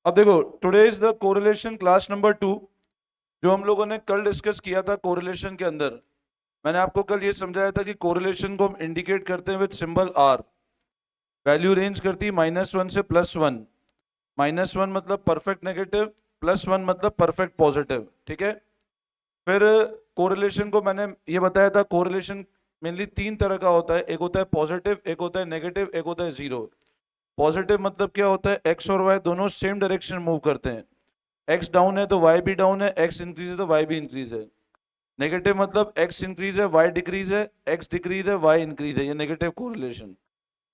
अब देखो, today is the correlation class number 2। जो हम लोगों ने कल डिस्कस किया था कोरिलेशन के अंदर, मैंने आपको कल ये समझाया था कि कोरिलेशन को हम इंडिकेट करते हैं with symbol R. Value range करती है -1 से +1। -1 मतलब परफेक्ट नेगेटिव, +1 मतलब परफेक्ट पॉजिटिव। ठीक है। फिर कोरिलेशन को मैंने ये बताया था, कोरिलेशन मेनली तीन तरह का होता है। एक होता है पॉजिटिव, एक होता है नेगेटिव, एक होता है जीरो। पॉजिटिव मतलब क्या होता है, एक्स और वाई दोनों सेम डायरेक्शन मूव करते हैं। एक्स डाउन है तो वाई भी डाउन है, एक्स इंक्रीज है तो वाई भी इंक्रीज है। नेगेटिव मतलब एक्स इंक्रीज है वाई डिक्रीज है, एक्स डिक्रीज है वाई इंक्रीज है, ये नेगेटिव कोरिलेशन।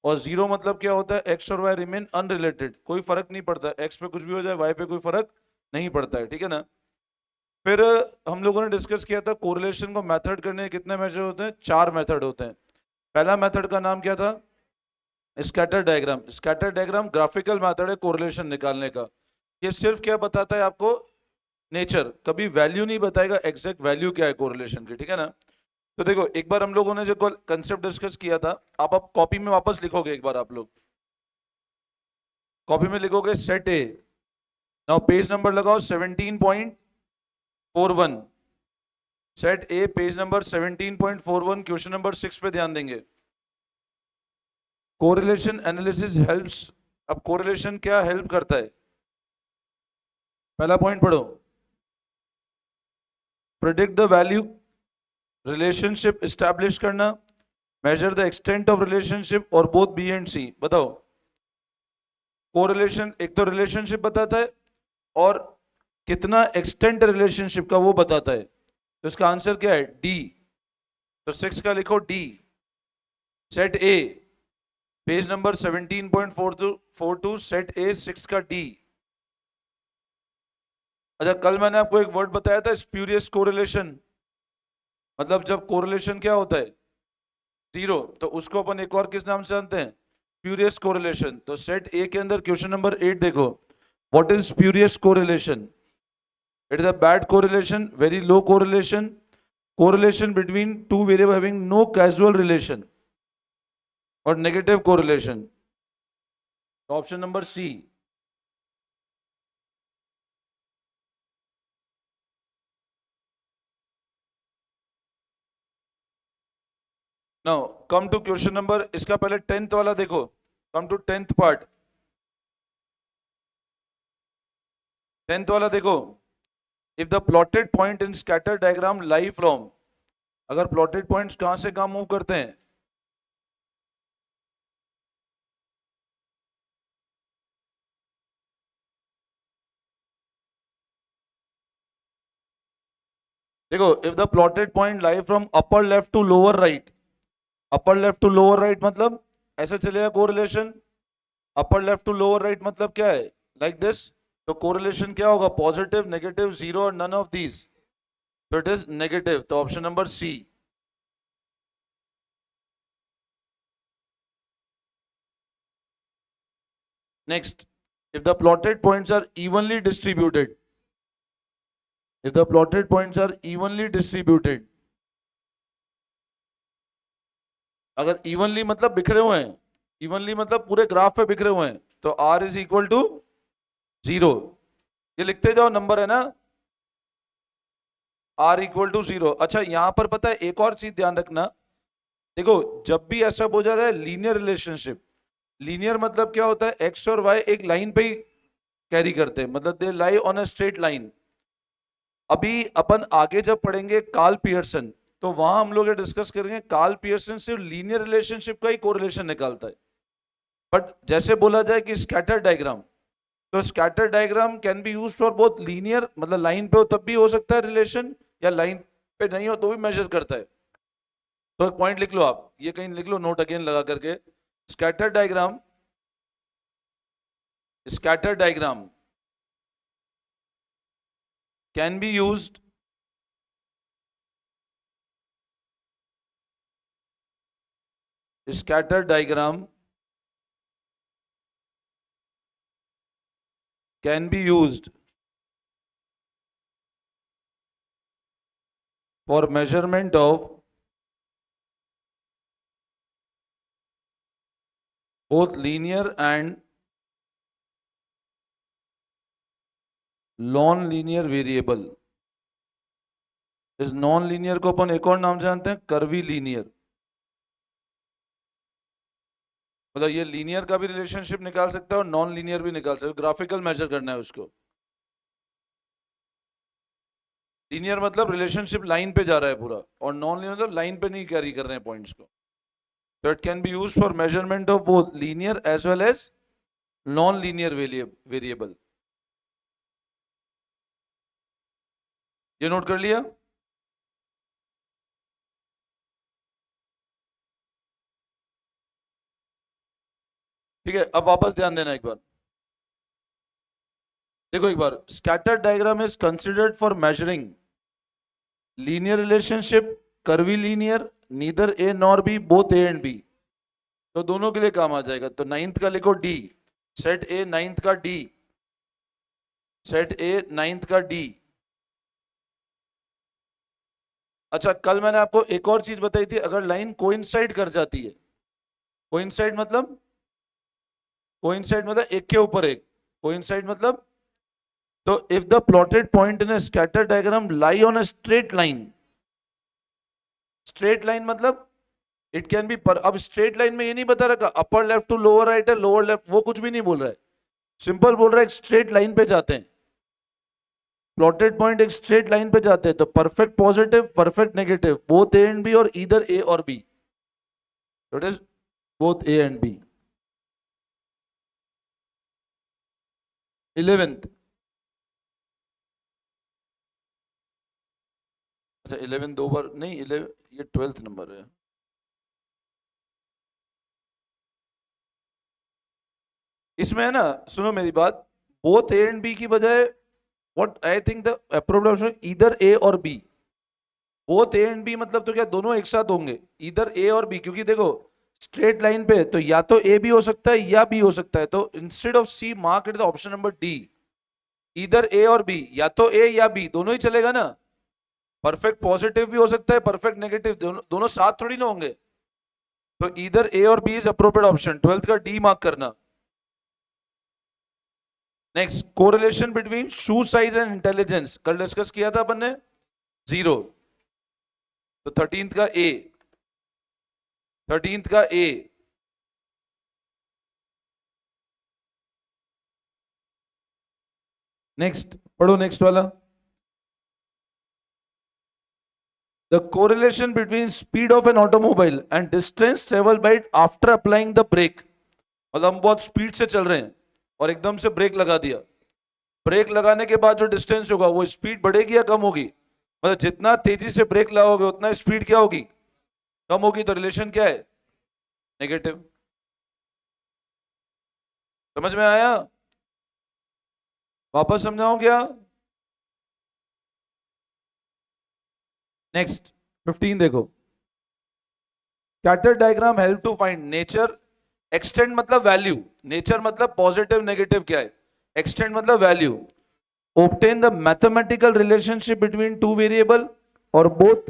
और जीरो मतलब क्या होता है, एक्स और वाई रिमेन अनरिलेटेड, कोई फर्क नहीं पड़ता, एक्स पे कुछ भी हो जाए वाई पे कोई फर्क नहीं पड़ता है। ठीक है ना। फिर हम लोगों ने डिस्कस किया था कोरिलेशन को मेथड करने के कितने मेजर होते हैं, 4 मेथड होते हैं। पहला मेथड का नाम क्या था, scatter diagram. Scatter diagram graphical method है कोरिलेशन निकालने का। ये सिर्फ क्या बताता है आपको, नेचर, कभी वैल्यू नहीं बताएगा एग्जैक्ट वैल्यू क्या है कोरिलेशन की। ठीक है ना। तो देखो, एक बार हम लोगों ने जो कंसेप्ट डिस्कस किया था, आप कॉपी में वापस लिखोगे एक बार, आप लोग कॉपी में लिखोगे set A. Now page number लगाओ 17.41। Set A page number 17.41, question number 6 पे ध्यान देंगे। Correlation analysis helps. अब कोरिलेशन क्या हेल्प करता है, पहला पॉइंट पढ़ो। Predict the value, relationship establish करना, measure the extent of relationship, और बोथ बी एंड सी। बताओ, कोरिलेशन एक तो रिलेशनशिप बताता है, और कितना एक्सटेंट रिलेशनशिप का वो बताता है। तो इसका आंसर क्या है, डी। तो 6 का लिखो D. Set A page number 17.42, set ए 6 का डी। अच्छा, कल मैंने आपको एक वर्ड बताया था, स्प्यूरियस कोरिलेशन। मतलब जब कोरिलेशन क्या होता है, जीरो, तो उसको अपन एक और किस नाम से जानते हैं, स्प्यूरियस कोरिलेशन। तो सेट ए के अंदर क्वेश्चन नंबर 8 देखो, what is spurious correlation. It is a bad correlation, very low correlation, correlation between two variable having no casual relation, और negative correlation. Option number C. Now come to question number, इसका पहले 10th वाला देखो। Come to 10th part. 10th वाला देखो, if the plotted point in scatter diagram lie from. अगर plotted points कहां से कहां मूव करते हैं, देखो, if the plotted point lie from upper left to lower right. Upper left to lower right मतलब ऐसे चलेगा कोरिलेशन। अपर लेफ्ट टू लोअर राइट मतलब क्या है, लाइक दिस। तो कोरिलेशन क्या होगा, पॉजिटिव, नेगेटिव, जीरो, और नन ऑफ दीज। तो इट इज नेगेटिव, तो option number C. Next, if the plotted points are evenly distributed, if the plotted points are evenly distributed, अगर इवनली मतलब बिखरे हुए हैं, इवनली मतलब पूरे ग्राफ पे बिखरे हुए हैं, तो r इज इक्वल टू 0। ये लिखते जाओ, नंबर है ना, r इक्वल टू 0। अच्छा, यहां पर पता है एक और चीज ध्यान रखना। देखो, जब भी ऐसा हो जा रहा है लीनियर रिलेशनशिप, लीनियर मतलब क्या होता है, एक्स और वाई एक लाइन पे ही कैरी करते हैं, मतलब they lie on a straight line. अभी अपन आगे जब पढ़ेंगे कार्ल पियर्सन, तो वहां हम लोग ये डिस्कस करेंगे, कार्ल पियर्सन सिर्फ लीनियर रिलेशनशिप का ही कोरिलेशन निकालता है। बट जैसे बोला जाए कि स्कैटर डायग्राम, तो scatter diagram can be use for both linear, मतलब लाइन पे हो तब भी हो सकता है रिलेशन, या लाइन पे नहीं हो तो भी मेजर करता है। तो एक पॉइंट लिख लो आप, ये कहीं लिख लो नोट अगेन लगा करके, scatter diagram, scatter diagram can be used, scatter diagram can be used for measurement of both linear and non linear variable. इस नॉन लीनियर को अपन एक और नाम जानते हैं, कर्वी लीनियर। मतलब ये लीनियर का भी रिलेशनशिप निकाल सकता है और नॉन लीनियर भी निकाल सकता है, ग्राफिकल मेजर करना है उसको। लीनियर मतलब रिलेशनशिप लाइन पे जा रहा है पूरा, और नॉन लीनियर मतलब लाइन पे नहीं कैरी कर रहे हैं पॉइंट्स को। So it can be used for measurement of both linear as well as non-linear variable. ये नोट कर लिया? ठीक है, अब वापस ध्यान देना एक बार। देखो एक बार, scattered diagram is considered for measuring linear relationship, curvy linear, neither A nor B, both A and B. तो दोनों के लिए काम आ जाएगा। तो नाइन्थ का लिखो डी, सेट ए नाइन्थ का डी, सेट ए नाइन्थ का डी। अच्छा, कल मैंने आपको एक और चीज बताई थी, अगर लाइन कोइंसाइड कर जाती है, कोइंसाइड मतलब, कोइंसाइड मतलब एक के ऊपर एक, कोइंसाइड मतलब, तो if the plotted point in a scatter diagram lie on a straight line, straight line मतलब इट कैन बी पर, अब स्ट्रेट लाइन में ये नहीं बता रखा upper left to lower right है, लोअर लेफ्ट, वो कुछ भी नहीं बोल रहा है, सिंपल बोल रहा है एक स्ट्रेट लाइन पे जाते हैं, प्लॉटेड पॉइंट एक स्ट्रेट लाइन पे जाते हैं, तो perfect positive, perfect negative, both A and B, और इधर ए और B, it is both A and B. 11th, अच्छा 11 दो बार नहीं, 11 ये 12th नंबर है। इसमें है ना, सुनो मेरी बात, बोथ ए एंड बी की बजाय what I think the appropriate option इधर ए और B. Both A and B मतलब तो क्या दोनों एक साथ होंगे, इधर ए और बी, क्योंकि देखो स्ट्रेट लाइन पे तो या तो ए भी हो सकता है या बी हो सकता है, तो instead of C mark it the option number D, इधर ए और बी, या तो ए या बी दोनों ही चलेगा ना, परफेक्ट पॉजिटिव भी हो सकता है, परफेक्ट नेगेटिव, दोनों साथ थोड़ी ना होंगे, तो इधर ए और B is appropriate option, 12th का डी मार्क करना। Next, correlation between shoe size and intelligence, कल डिस्कस किया था अपन ने, 0। तो 13th का ए, 13th का ए, नेक्स्ट पढ़ो नेक्स्ट वाला। The correlation between speed of an automobile and distance travel by it after applying the brake, मतलब हम बहुत स्पीड से चल रहे हैं और एकदम से ब्रेक लगा दिया, ब्रेक लगाने के बाद जो डिस्टेंस होगा वो स्पीड बढ़ेगी या कम होगी, मतलब जितना तेजी से ब्रेक लगाओगे उतना स्पीड क्या होगी, कम होगी, तो रिलेशन क्या है, नेगेटिव। समझ में आया? वापस समझाऊं क्या? नेक्स्ट 15 देखो, scatter diagram help to find nature, extent मतलब वैल्यू, नेचर मतलब पॉजिटिव नेगेटिव क्या है, एक्सटेंड मतलब value, obtain the mathematical relationship between two variable और both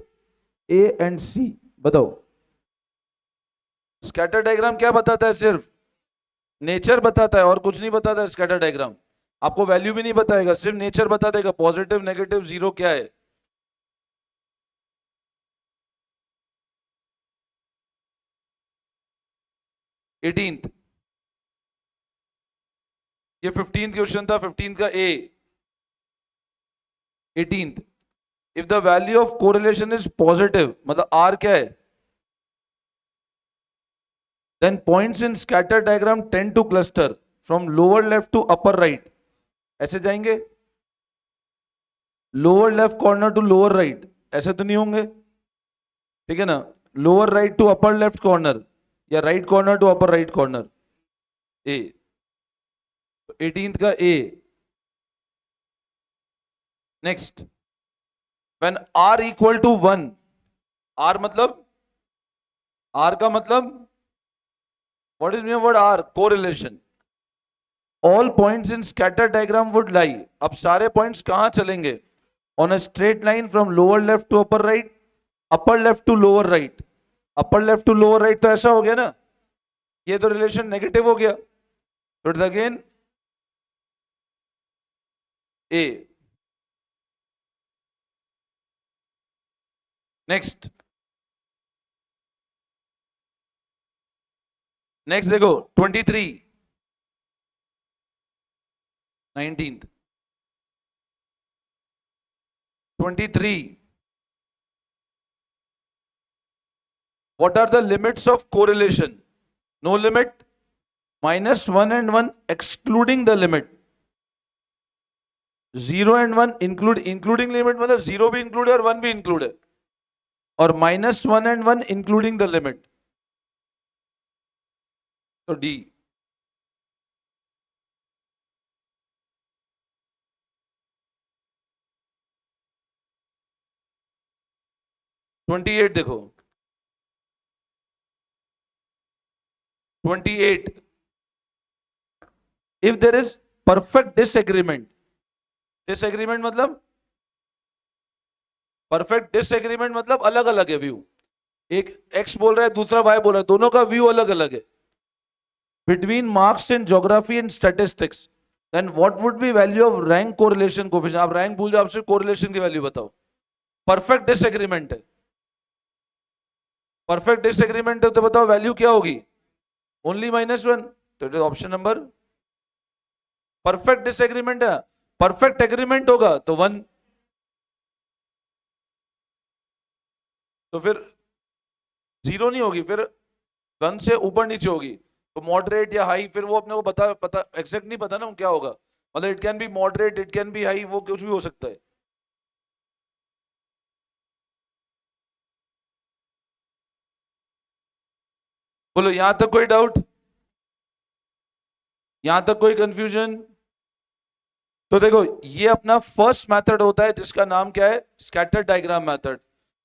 a and c। बताओ, स्कैटर डायग्राम क्या बताता है, सिर्फ नेचर बताता है और कुछ नहीं बताता है स्कैटर डायग्राम, आपको वैल्यू भी नहीं बताएगा, सिर्फ नेचर बता देगा, पॉजिटिव नेगेटिव जीरो क्या है। एटींथ, ये 15th क्वेश्चन था, 15th का ए। 18th, if the value of correlation is positive, मतलब आर क्या है, then points in scatter diagram tend to cluster from lower left to upper right, ऐसे जाएंगे, lower left corner to lower right, ऐसे तो नहीं होंगे, ठीक है ना, lower right to upper left corner, या right corner to upper right corner, A. 18th का A. Next, when R equal to 1, R मतलब, आर का मतलब what is mean word R, correlation, all points in scatter diagram would lie, अब सारे points कहां चलेंगे, on a straight line from lower left to upper right, upper left to lower right, upper left to lower right, तो ऐसा हो गया ना, ये तो रिलेशन नेगेटिव हो गया, तो अगेन ए। नेक्स्ट नेक्स्ट देखो 23 19th 23 what are the limits of correlation? No limit, -1 and 1 excluding the limit, 0 and 1 including limit मतलब 0 भी include है और 1 भी include है, और -1 and 1 including the limit, तो D। ट्वेंटी एट देखो 28 if there is perfect disagreement, disagreement मतलब परफेक्ट डिसएग्रीमेंट मतलब अलग अलग है व्यू, एक एक्स बोल रहा है दूसरा वाई बोल रहा है, दोनों का व्यू अलग अलग है, between marks in geography and statistics, then what would be value of rank correlation coefficient? आप रैंक भूल जाओ, आपसे कोरिलेशन की वैल्यू बताओ। परफेक्ट डिसएग्रीमेंट है, परफेक्ट डिसएग्रीमेंट है तो बताओ वैल्यू क्या होगी? ओनली -1, तो it is option number. Perfect disagreement है, परफेक्ट एग्रीमेंट होगा तो 1, तो फिर 0 नहीं होगी, फिर 1 से ऊपर नीचे होगी, तो मॉडरेट या हाई, फिर वो अपने को पता एग्जैक्ट नहीं पता ना क्या होगा, मतलब it can B moderate, it can B high, वो कुछ भी हो सकता है। बोलो यहां तक कोई डाउट, यहां तक कोई कंफ्यूजन? तो देखो ये अपना फर्स्ट मेथड होता है जिसका नाम क्या है? Scatter diagram method.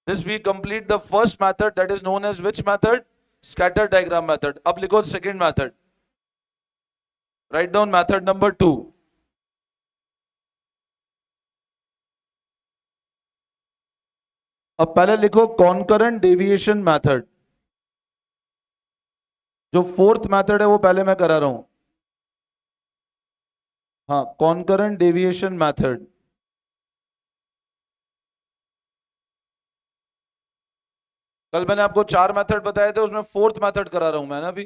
This we complete the first method that is known as which method? Scatter diagram method. अब लिखो second method, write down method number 2। अब पहले लिखो कॉन्करेंट डेविएशन मेथड। जो फोर्थ मेथड है वो पहले मैं करा रहा हूं। हाँ, कॉन्करेंट डेविएशन मेथड। कल मैंने आपको 4 मेथड बताए थे, उसमें फोर्थ मेथड करा रहा हूं मैं ना अभी।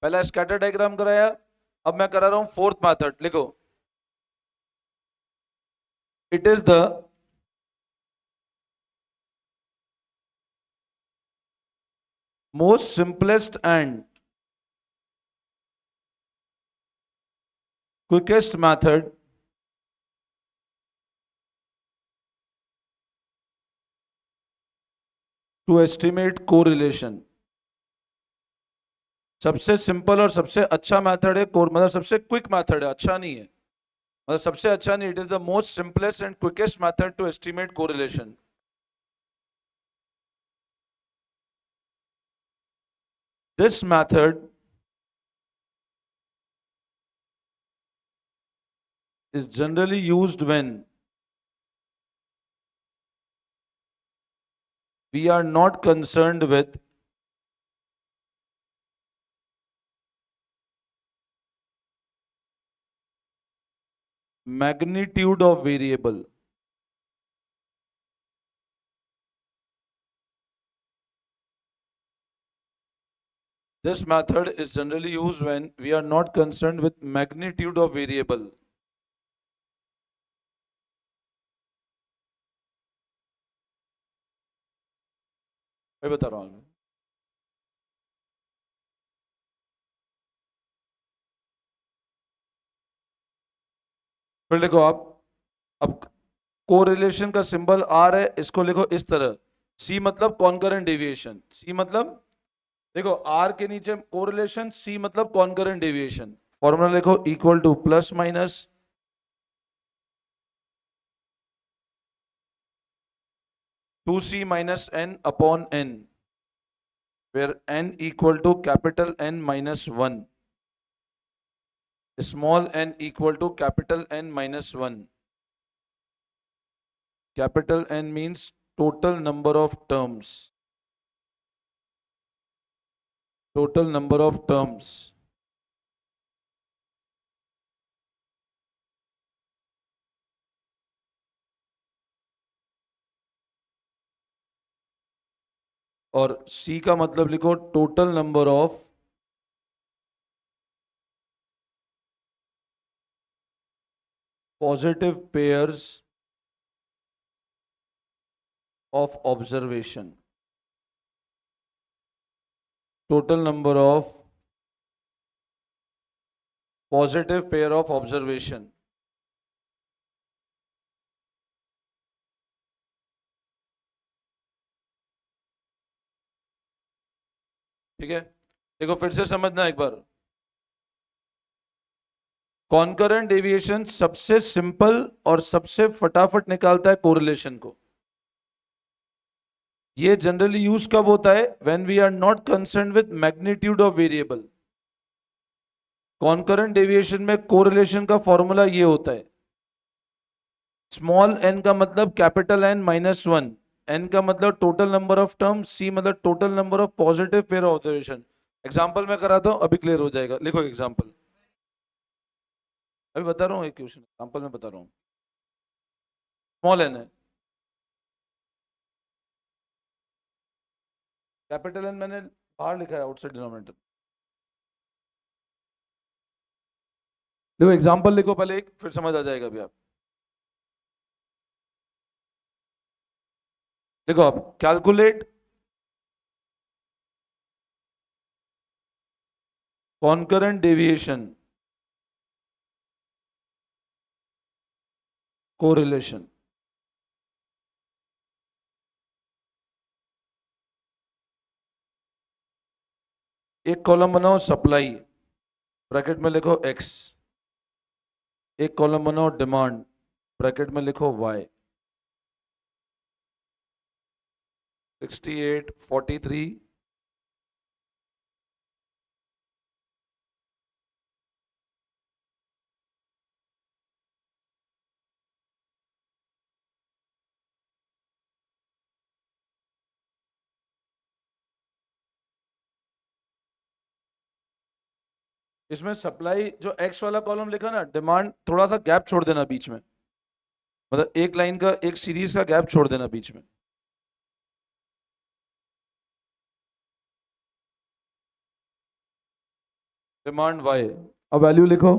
पहला स्कैटर डायग्राम कराया, अब मैं करा रहा हूं फोर्थ मेथड। लिखो it is the most simplest and quickest method to estimate correlation। सबसे सिंपल और सबसे अच्छा मेथड है मतलब सबसे क्विक मेथड है, अच्छा नहीं है, मतलब सबसे अच्छा नहीं, it is the most simplest and quickest method to estimate correlation. This method is generally used when we are not concerned with magnitude of variable। This method is generally used when we are not concerned with magnitude of variable। मैं बता रहा हूं। फिर देखो आप, अब correlation का symbol are है, इसको लिखो इस तरह, सी मतलब कॉन्करेंट डेविएशन, सी मतलब देखो आर के नीचे कोरिलेशन, सी मतलब कॉन्करेंट डेविएशन। फॉर्मूला लिखो equal two plus minus 2c minus n upon n, where n equal to capital N minus 1, small n equal to capital N minus 1. Capital N means total number of terms. Total number of terms. और सी का मतलब लिखो total number of positive pairs of observation, total number of positive pair of observation. ठीक है, देखो फिर से समझना एक बार। कॉन्करेंट डेविएशन सबसे सिंपल और सबसे फटाफट निकालता है कोरिलेशन को। ये जनरली यूज कब होता है? When we are not concern with magnitude of variable. Concurrent deviation में कोरिलेशन का फॉर्मूला ये होता है, स्मॉल एन का मतलब capital N minus one, n का मतलब total number of term, c मतलब total number of positive pair observation. Example में कराता हूं, अभी क्लियर हो जाएगा। लिखो एग्जाम्पल, अभी बता रहा हूँ एक क्वेश्चन, एग्जाम्पल में बता रहा हूँ। स्मॉल एन है, कैपिटल एन मैंने बाहर लिखा है आउटसाइड डिनोमिनेटर। देखो एग्जाम्पल लिखो पहले एक, फिर समझ आ जाएगा अभी आप। देखो आप कैलकुलेट कॉन्करेंट डेविएशन कोरिलेशन। एक कॉलम बनाओ सप्लाई, ब्रैकेट में लिखो एक्स। एक कॉलम बनाओ डिमांड, ब्रैकेट में लिखो वाई। 68, 43, इसमें सप्लाई जो एक्स वाला कॉलम लिखा ना, डिमांड थोड़ा सा गैप छोड़ देना बीच में, मतलब एक लाइन का, एक सीरीज का गैप छोड़ देना बीच में। डिमांड वाई, अब वैल्यू लिखो।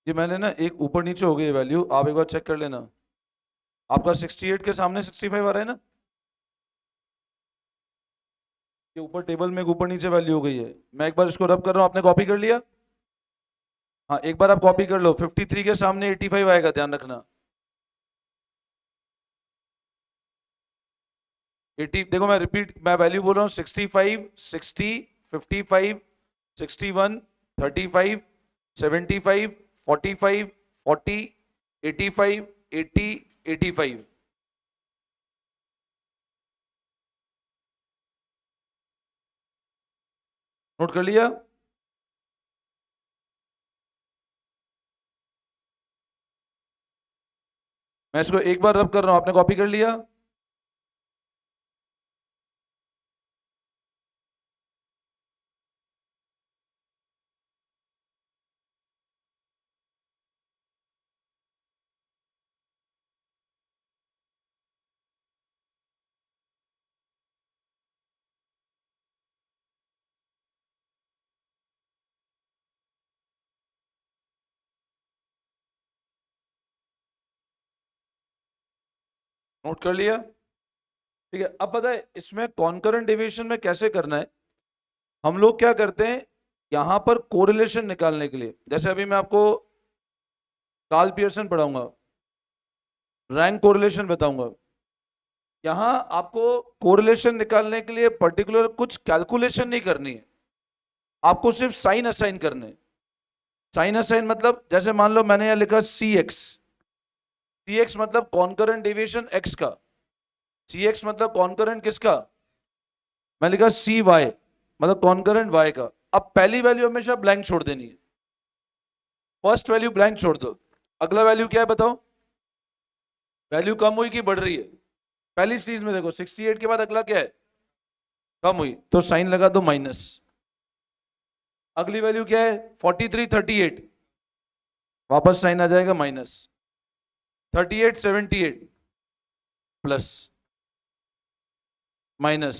ये मैंने ना एक ऊपर नीचे हो गई वैल्यू, आप एक बार चेक कर लेना। आपका 68 के सामने 65 आ रहा है ना, ये ऊपर टेबल में एक ऊपर नीचे वैल्यू हो गई है। मैं एक बार इसको रब कर रहा हूँ, आपने कॉपी कर लिया? हाँ एक बार आप कॉपी कर लो, 53 के सामने 85 आएगा, ध्यान रखना। 80, देखो मैं रिपीट, मैं वैल्यू बोल रहा हूँ 65, 60, 55, 61, 35, 75, 45, 40, 85, 80, 85। नोट कर लिया? मैं इसको एक बार रब कर रहा हूं, आपने कॉपी कर लिया? नोट कर लिया? ठीक है, अब पता है इसमें कॉन्करेंट डेविएशन में कैसे करना है। हम लोग क्या करते हैं, यहां पर कोरिलेशन निकालने के लिए, जैसे अभी मैं आपको कार्ल पियर्सन पढ़ाऊंगा, रैंक कोरिलेशन बताऊंगा। यहां आपको कोरिलेशन निकालने के लिए पर्टिकुलर कुछ कैलकुलेशन नहीं करनी है, आपको सिर्फ साइन असाइन करने हैं। साइन असाइन मतलब जैसे मान लो मैंने यहाँ लिखा सी एक्स, सी एक्स मतलब कॉन्करेंट डेविएशन एक्स का, सी एक्स मतलब कॉन्करेंट किसका, मैं लिखा सी वाई मतलब कॉन्करेंट वाई का। अब पहली वैल्यू हमेशा ब्लैंक छोड़ देनी है, फर्स्ट वैल्यू ब्लैंक छोड़ दो। अगला वैल्यू क्या है बताओ, वैल्यू कम हुई कि बढ़ रही है, पहली चीज में देखो 68 के बाद अगला क्या है, कम हुई, तो साइन लगा दो माइनस। अगली वैल्यू क्या है 43 38, वापस साइन आ जाएगा माइनस। 38 78 plus minus.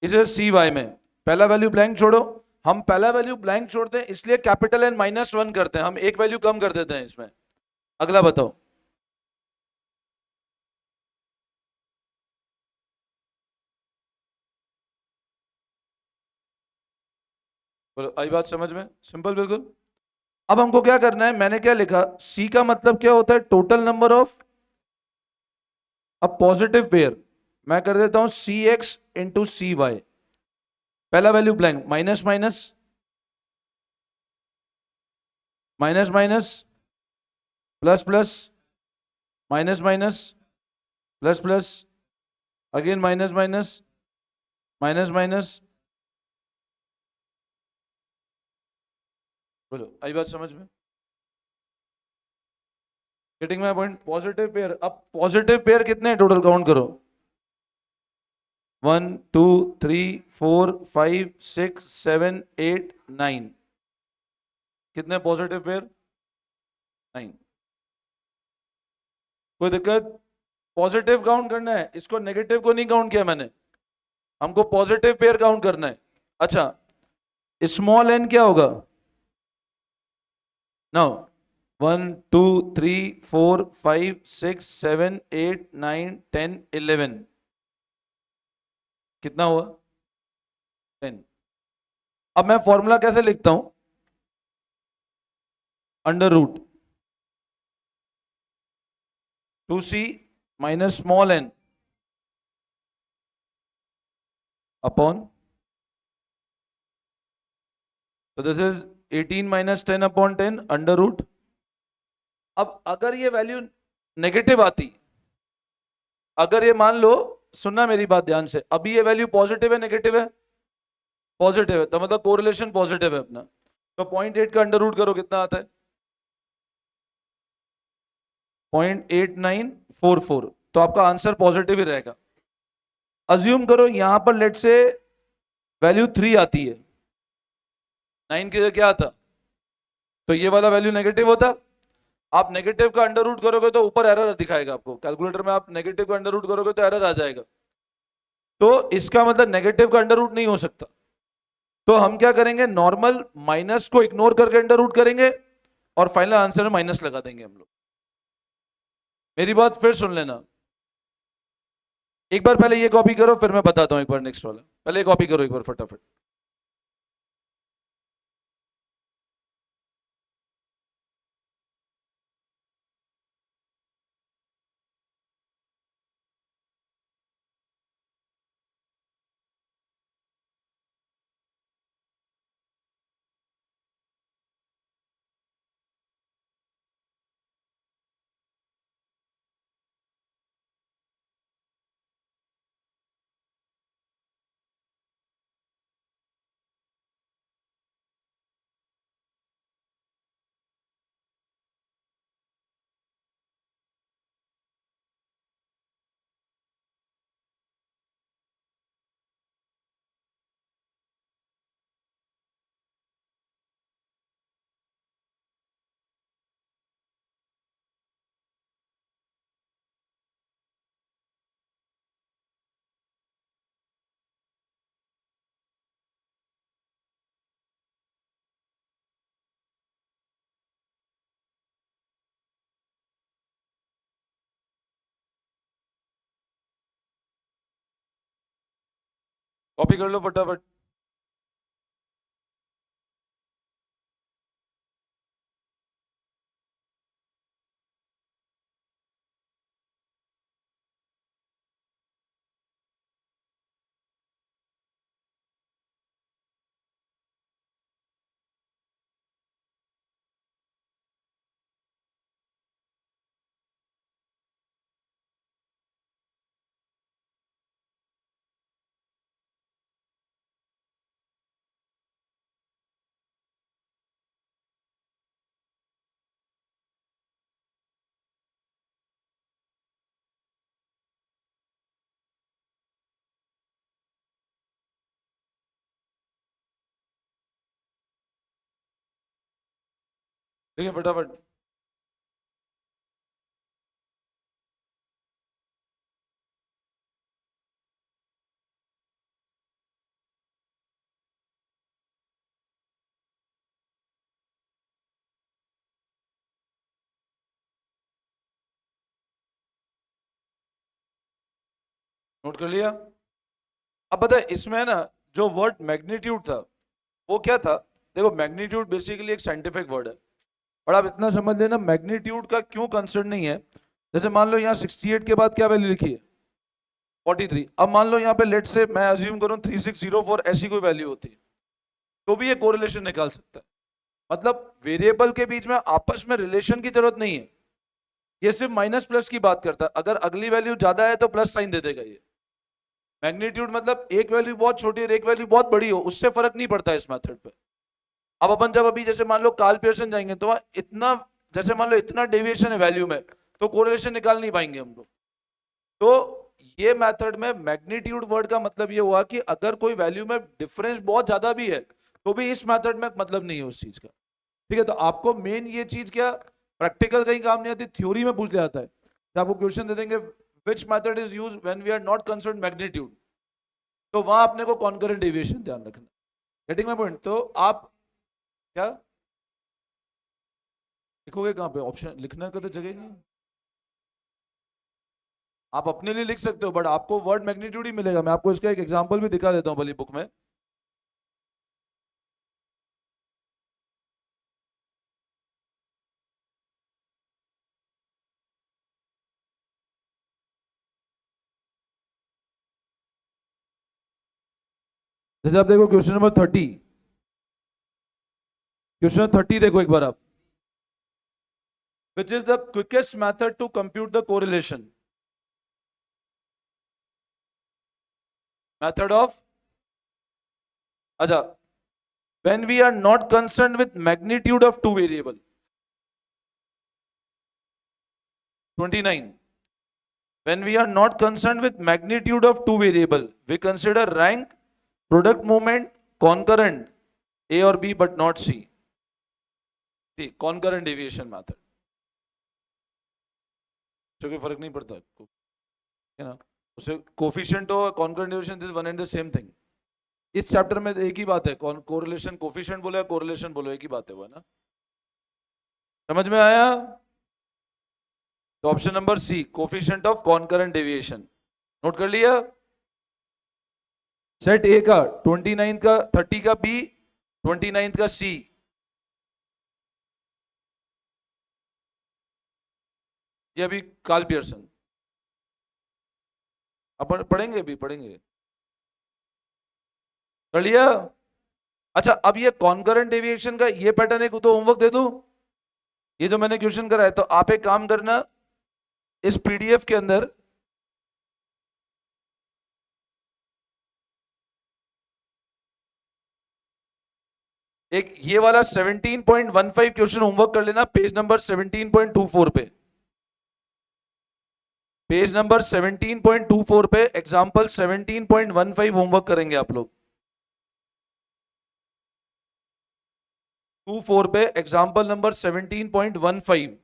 इसे सी वाई में पहला वैल्यू ब्लैंक छोड़ो, हम पहला वैल्यू ब्लैंक छोड़ते हैं इसलिए कैपिटल एन -1 करते हैं, हम एक वैल्यू कम कर देते हैं इसमें। अगला बताओ, बोलो आई बात समझ में, सिंपल बिल्कुल। अब हमको क्या करना है, मैंने क्या लिखा, सी का मतलब क्या होता है, total number of a positive pair. मैं कर देता हूं सी एक्स इंटू सी वाई, पहला value blank, minus minus minus minus plus plus minus minus plus plus again minus minus minus minus. बोलो आई बात समझ में, getting my point. Positive pair, अब पॉजिटिव पेयर कितने हैं टोटल काउंट करो, 1 2 3 4 5 6 7 8 9, कितने पॉजिटिव पेयर, 9। कोई दिक्कत, पॉजिटिव काउंट करना है, इसको नेगेटिव को नहीं काउंट किया मैंने, हमको पॉजिटिव पेयर काउंट करना है। अच्छा, स्मॉल एन क्या होगा, नाउ 1 2 3 4 5 6 7 8 9 10 11, कितना हुआ, 10। अब मैं फॉर्मूला कैसे लिखता हूं, under root 2c minus small N upon, तो this is 18 minus 10 upon 10 under root. अब अगर ये वैल्यू नेगेटिव आती, अगर ये मान लो, सुनना मेरी बात ध्यान से, अभी ये वैल्यू पॉजिटिव है नेगेटिव है, पॉजिटिव है, तो मतलब कोरिलेशन पॉजिटिव है अपना, तो 0.8 का अंडर रूट करो कितना आता है, 0.8944, तो आपका आंसर पॉजिटिव ही रहेगा। अज्यूम करो यहां पर लेट से वैल्यू 3 आती है, 9 की जगह क्या आता, तो ये वाला वैल्यू नेगेटिव होता। आप नेगेटिव का अंडर रूट करोगे तो ऊपर एरर दिखाएगा आपको, कैलकुलेटर में आप नेगेटिव का अंडर रूट करोगे तो एरर आ जाएगा, तो इसका मतलब नेगेटिव का अंडर रूट नहीं हो सकता। तो हम क्या करेंगे, नॉर्मल माइनस को इग्नोर करके अंडर रूट करेंगे और फाइनल आंसर में माइनस लगा देंगे हम लोग। मेरी बात फिर सुन लेना, एक बार पहले ये कॉपी करो फिर मैं बताता हूं एक बार नेक्स्ट वाला, पहले कॉपी करो एक बार फटाफट। कॉपी कर लो फटाफट। देखिए फटाफट। नोट कर लिया। अब पता है इसमें है ना, जो वर्ड मैग्नीट्यूड था वो क्या था? देखो मैग्नीट्यूड बेसिकली एक साइंटिफिक वर्ड है, और आप इतना समझ लेना मैग्नीट्यूड का क्यों कंसर्न नहीं है। जैसे मान लो यहाँ 68 के बाद क्या वैल्यू लिखी है? 43। अब मान लो यहाँ पे लेट से मैं अज्यूम करूँ 3604 ऐसी कोई वैल्यू होती है, तो भी ये कोरिलेशन निकाल सकता है। मतलब वेरिएबल के बीच में आपस में रिलेशन की जरूरत नहीं है, ये सिर्फ माइनस प्लस की बात करता है। अगर अगली वैल्यू ज्यादा है तो प्लस साइन दे देगा ये। मैग्नीट्यूड मतलब एक वैल्यू बहुत छोटी और एक वैल्यू बहुत बड़ी हो, उससे फर्क नहीं पड़ता इस मेथड पे। अब अपन जब अभी जैसे मान लो कार्ल पियर्सन जाएंगे तो वहाँ इतना, जैसे मान लो इतना डेविएशन है वैल्यू में, तो कोरिलेशन निकाल नहीं पाएंगे हम लोग। तो ये मेथड में मैग्नीट्यूड वर्ड का मतलब ये हुआ कि अगर कोई वैल्यू में डिफरेंस बहुत ज्यादा भी है तो भी इस मेथड में मतलब नहीं है उस चीज का। ठीक है, तो आपको मेन ये चीज क्या, प्रैक्टिकल कहीं काम नहीं आती, थ्योरी में पूछ लिया जाता है। तो आपको क्वेश्चन दे देंगे which method is used when we are not concerned magnitude, तो वहां अपने को कॉन्करेंट डेविएशन ध्यान रखना। Getting my point? तो आप क्या लिखोगे कहाँ पे? ऑप्शन लिखने का तो जगह ही नहीं है। आप अपने लिए लिख सकते हो बट आपको वर्ड मैग्नीट्यूड ही मिलेगा। मैं आपको इसका एक एग्जांपल भी दिखा देता हूँ भली बुक में। जैसे आप देखो क्वेश्चन नंबर 30, क्वेश्चन 30 देखो एक बार आप। Which is the quickest method to compute the correlation? Method of, अच्छा, when we are not concerned with magnitude of two variable. 29, when we are not concerned with magnitude of two variable, we consider rank, product movement, concurrent, A or B but not C. See, concurrent deviation method से कोई फर्क नहीं पड़ता है ना, उसे coefficient हो concurrent deviation this one and the same thing. इस चैप्टर में एक ही बात है, कोरिलेशन कोफिशिएंट बोलो या कोरिलेशन बोलो एक ही बात है वो, है ना? समझ में आया? तो option number C, coefficient of concurrent deviation. Note कर लिया? सेट ए का 29 का 30 का बी, 29 का सी। ये अभी कार्ल पियर्सन अपन पढ़ेंगे, अभी पढ़ेंगे। कर लिया? अच्छा, अब ये कॉन्करेंट डेविएशन का ये पैटर्न एक तो होमवर्क दे दूं, ये जो मैंने क्वेश्चन कराया, तो आप एक काम करना इस पीडीएफ के अंदर एक ये वाला 17.15 क्वेश्चन होमवर्क कर लेना, पेज नंबर 17.24 पे। पेज नंबर 17.24 पे एग्जांपल 17.15 होमवर्क करेंगे आप लोग। 24 पे एग्जांपल नंबर 17.15।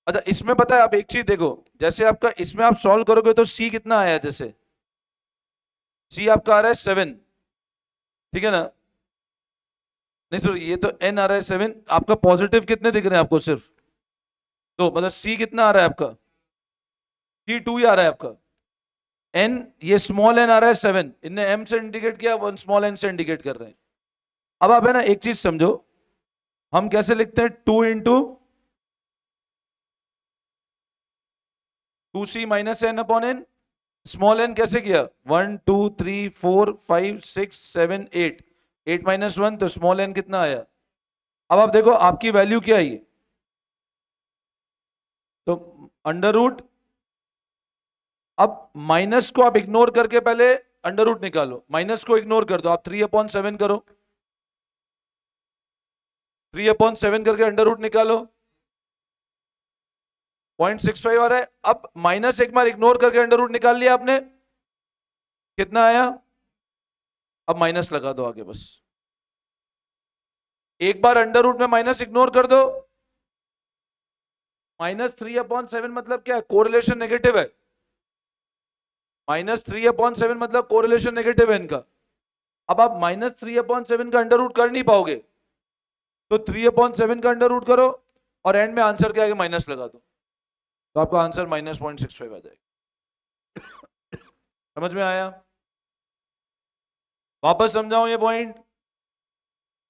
अच्छा, इसमें पता है आप एक चीज देखो, जैसे आपका इसमें आप सॉल्व करोगे तो सी कितना आया, जैसे सी आपका आ रहा है 7, ठीक है ना? नहीं सर, ये तो एन आ रहा है 7, आपका पॉजिटिव कितने दिख रहे हैं आपको? सिर्फ तो मतलब सी कितना आ रहा है आपका? सी 2 ही आ रहा है आपका। एन, ये स्मॉल एन आ रहा है 7, इनने एम से इंडिकेट किया, वन स्मॉल एन से इंडिकेट कर रहे हैं। अब आप है ना एक चीज समझो, हम कैसे लिखते हैं? 2 into 2c minus n upon n. Small n कैसे किया? 1 2 3 4 5 6 7 8, 8 माइनस 1, तो स्मॉल एन कितना आया? अब आप देखो आपकी वैल्यू क्या आई, तो अंडर रूट। अब माइनस को आप इग्नोर करके पहले अंडर रूट निकालो, माइनस को इग्नोर कर दो, आप 3/7 करो, 3/7 करके अंडर रूट निकालो, 0.65 आ रहा है। अब माइनस एक बार इग्नोर करके अंडर रूट निकाल लिया आपने, कितना आया? अब माइनस लगा दो आगे बस। एक बार अंडर रूट में माइनस इग्नोर कर दो। -3/7 मतलब क्या है? कोरिलेशन नेगेटिव है। -3/7 मतलब कोरिलेशन नेगेटिव है इनका। अब आप -3/7 का अंडर रूट कर नहीं पाओगे, तो 3/7 का अंडर रूट करो और एंड में आंसर के आगे माइनस लगा दो, तो आपका आंसर -0.65 आ जाएगा। समझ में आया? वापस समझाऊं ये पॉइंट?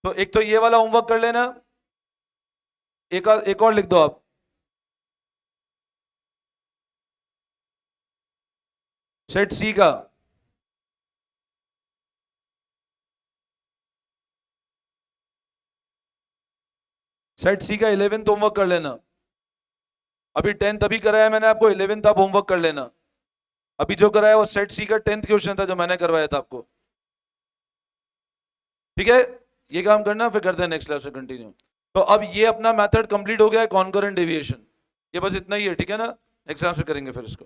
तो एक तो ये वाला होमवर्क कर लेना, एक और लिख दो आप। सेट सी का सेट सी का 11th होमवर्क कर लेना। अभी 10th अभी कराया मैंने आपको, 11th आप होमवर्क कर लेना। अभी जो कराया वो सेट सी का 10th क्वेश्चन था जो मैंने करवाया था आपको। ठीक है, ये काम करना, फिर करते हैं नेक्स्ट क्लास से कंटिन्यू। तो अब ये अपना मेथड कंप्लीट हो गया है, कॉन्करेंट डेविएशन। ये बस इतना ही है, ठीक है ना? नेक्स्ट क्लास में करेंगे फिर इसको।